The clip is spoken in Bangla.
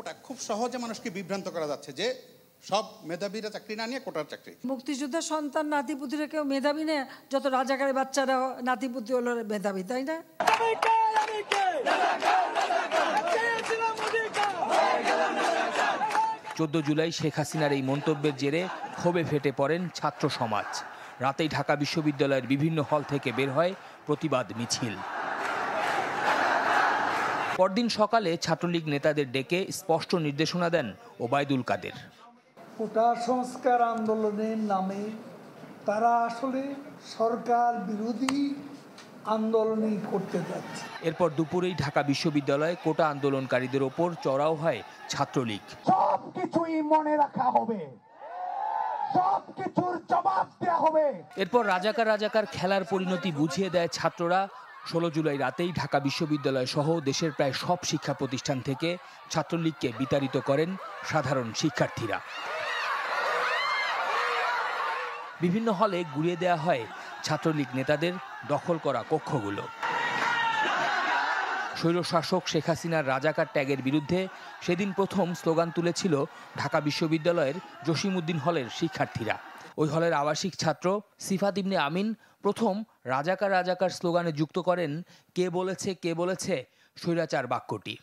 কোটা খুব সহজে মানুষকে বিভ্রান্ত করা যাচ্ছে যে সব মেধাবীরা চাকরি না নিয়ে কোটার চাকরি। মুক্তিযোদ্ধার সন্তান নাতিপুতিরা কেউ মেধাবী না, যত রাজাকারের বাচ্চারা নাতিপুতি হলো মেধাবী, তাই না? 14 জুলাই শেখ হাসিনার এই মন্তব্যের জেরে ক্ষোভে ফেটে পড়েন ছাত্র সমাজ। রাতেই ঢাকা বিশ্ববিদ্যালয়ের বিভিন্ন হল থেকে বের হয় প্রতিবাদ মিছিল। পরদিন সকালে ছাত্রলীগ নেতাদের ডেকে স্পষ্ট নির্দেশনা দেন ওবায়দুল কাদের। কোটা সংস্কার আন্দোলনের নামে তারা আসলে সরকার বিরোধী আন্দোলনই করতে যাচ্ছে। এরপর দুপুরেই ঢাকা বিশ্ববিদ্যালয়ে কোটা আন্দোলনকারীদের ওপর চড়াও হয় ছাত্রলীগ। সবকিছুই মনে রাখা হবে, সবকিছুর জবাব দেওয়া হবে। এরপর রাজাকার খেলার পরিণতি বুঝিয়ে দেয় ছাত্ররা। 16 জুলাই রাতেই ঢাকা বিশ্ববিদ্যালয় সহ দেশের প্রায় সব শিক্ষা প্রতিষ্ঠান থেকে ছাত্রলীগকে বিতাড়িত করেন সাধারণ শিক্ষার্থীরা। বিভিন্ন হলে গুড়িয়ে দেওয়া হয় ছাত্রলীগ নেতাদের দখল করা কক্ষগুলো। স্বৈরশাসক শেখ হাসিনার রাজাকার ট্যাগের বিরুদ্ধে সেদিন প্রথম স্লোগান তুলেছিল ঢাকা বিশ্ববিদ্যালয়ের জসিমউদ্দিন হলের শিক্ষার্থীরা। ওই হলের আবাসিক ছাত্র সিফাত ইবনে আমিন প্রথম রাজাকার স্লোগানে যুক্ত করেন কে বলেছে স্বৈরাচার বাক্যটি।